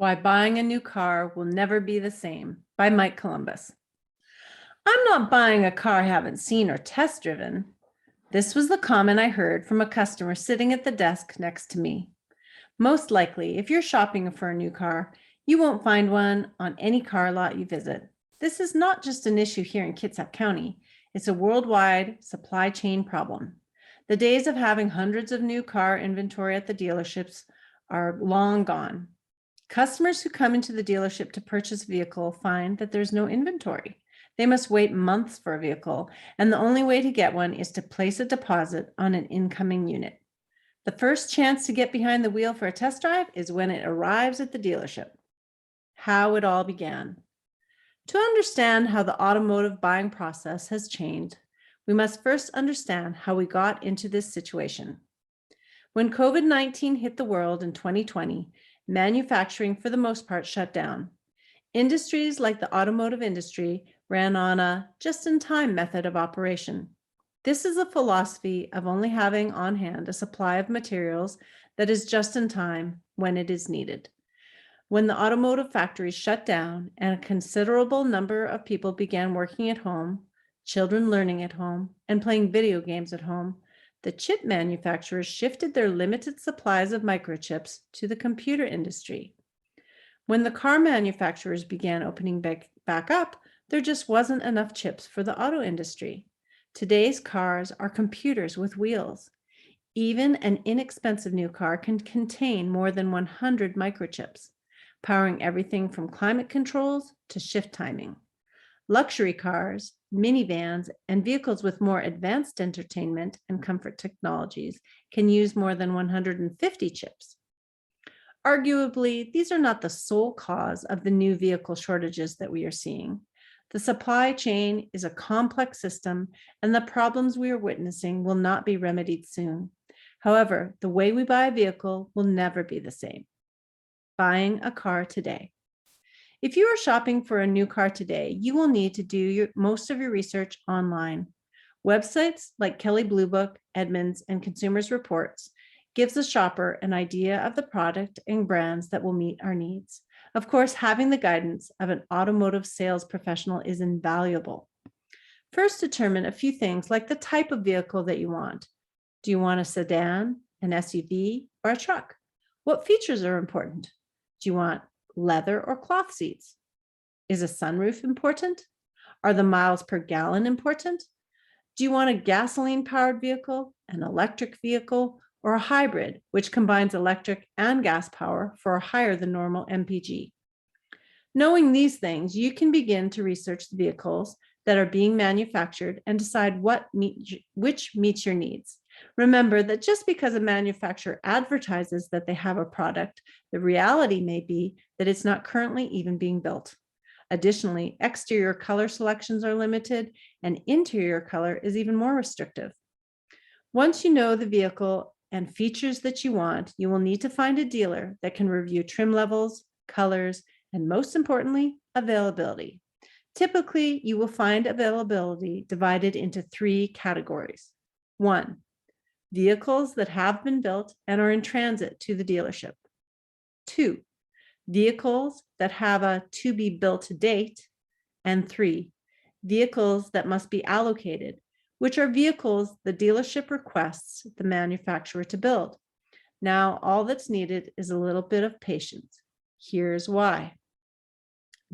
Why Buying a New Car Will Never Be the Same by Mike Columbus. I'm not buying a car I haven't seen or test driven. This was the comment I heard from a customer sitting at the desk next to me. Most likely, if you're shopping for a new car, you won't find one on any car lot you visit. This is not just an issue here in Kitsap County. It's a worldwide supply chain problem. The days of having hundreds of new car inventory at the dealerships are long gone. Customers who come into the dealership to purchase a vehicle find that there's no inventory. They must wait months for a vehicle, and the only way to get one is to place a deposit on an incoming unit. The first chance to get behind the wheel for a test drive is when it arrives at the dealership. How it all began. To understand how the automotive buying process has changed, we must first understand how we got into this situation. When COVID-19 hit the world in 2020, manufacturing for the most part shut down. Industries like the automotive industry ran on a just-in-time method of operation. This is a philosophy of only having on hand a supply of materials that is just in time when it is needed. When the automotive factories shut down and a considerable number of people began working at home, children learning at home, and playing video games at home, the chip manufacturers shifted their limited supplies of microchips to the computer industry. When the car manufacturers began opening back up, there just wasn't enough chips for the auto industry. Today's cars are computers with wheels. Even an inexpensive new car can contain more than 100 microchips, powering everything from climate controls to shift timing. Luxury cars, minivans, and vehicles with more advanced entertainment and comfort technologies can use more than 150 chips. Arguably, these are not the sole cause of the new vehicle shortages that we are seeing. The supply chain is a complex system, and the problems we are witnessing will not be remedied soon. However, the way we buy a vehicle will never be the same. Buying a car today. If you are shopping for a new car today, you will need to do most of your research online. Websites like Kelley Blue Book, Edmunds, and Consumers Reports gives the shopper an idea of the product and brands that will meet our needs. Of course, having the guidance of an automotive sales professional is invaluable. First, determine a few things like the type of vehicle that you want. Do you want a sedan, an SUV, or a truck? What features are important? Do you want leather or cloth seats? Is a sunroof important? Are the miles per gallon important? Do you want a gasoline-powered vehicle, an electric vehicle, or a hybrid, which combines electric and gas power for a higher than normal MPG? Knowing these things, you can begin to research the vehicles that are being manufactured and decide which meets your needs. Remember that just because a manufacturer advertises that they have a product, the reality may be that it's not currently even being built. Additionally, exterior color selections are limited, and interior color is even more restrictive. Once you know the vehicle and features that you want, you will need to find a dealer that can review trim levels, colors, and most importantly, availability. Typically, you will find availability divided into 3 categories. 1, vehicles that have been built and are in transit to the dealership. 2, vehicles that have a to be built date. And 3, vehicles that must be allocated, which are vehicles the dealership requests the manufacturer to build. Now, all that's needed is a little bit of patience. Here's why.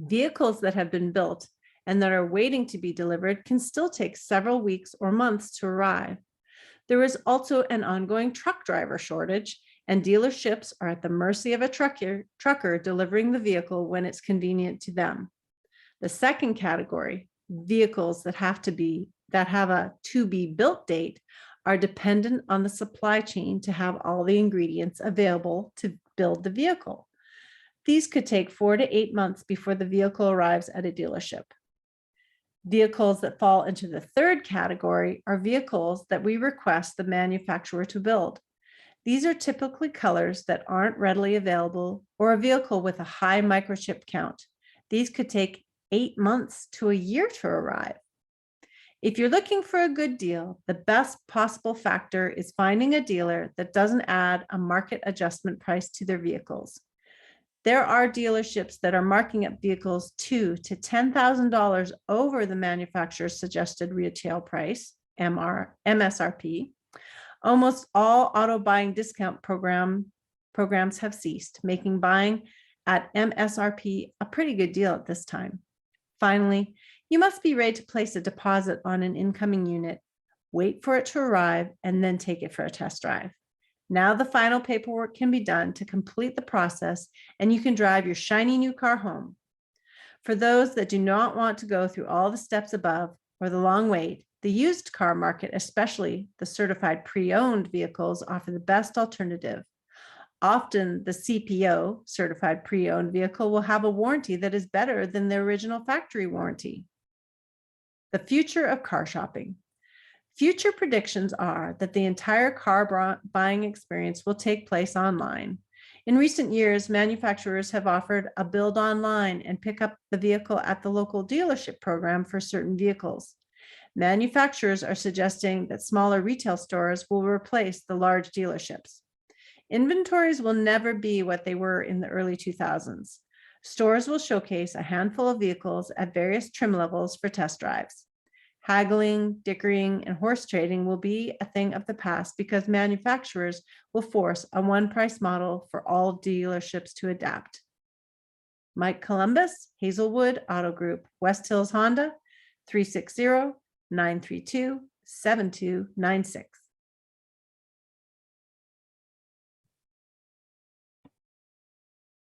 Vehicles that have been built and that are waiting to be delivered can still take several weeks or months to arrive. There is also an ongoing truck driver shortage, and dealerships are at the mercy of a trucker delivering the vehicle when it's convenient to them. The second category, vehicles that have a to be built date, are dependent on the supply chain to have all the ingredients available to build the vehicle. These could take 4 to 8 months before the vehicle arrives at a dealership. Vehicles that fall into the third category are vehicles that we request the manufacturer to build. These are typically colors that aren't readily available or a vehicle with a high microchip count. These could take 8 months to a year to arrive. If you're looking for a good deal, the best possible factor is finding a dealer that doesn't add a market adjustment price to their vehicles. There are dealerships that are marking up vehicles $2,000 to $10,000 over the manufacturer's suggested retail price, MSRP. Almost all auto buying discount programs have ceased, making buying at MSRP a pretty good deal at this time. Finally, you must be ready to place a deposit on an incoming unit, wait for it to arrive, and then take it for a test drive. Now the final paperwork can be done to complete the process, and you can drive your shiny new car home. For those that do not want to go through all the steps above or the long wait, the used car market, especially the certified pre-owned vehicles, offer the best alternative. Often the CPO, certified pre-owned vehicle, will have a warranty that is better than the original factory warranty. The future of car shopping. Future predictions are that the entire car buying experience will take place online. In recent years, manufacturers have offered a build online and pick up the vehicle at the local dealership program for certain vehicles. Manufacturers are suggesting that smaller retail stores will replace the large dealerships. Inventories will never be what they were in the early 2000s. Stores will showcase a handful of vehicles at various trim levels for test drives. Haggling, dickering, and horse trading will be a thing of the past because manufacturers will force a one-price model for all dealerships to adapt. Mike Columbus, Haselwood Autogroup, West Hills Honda, 360-932-7296.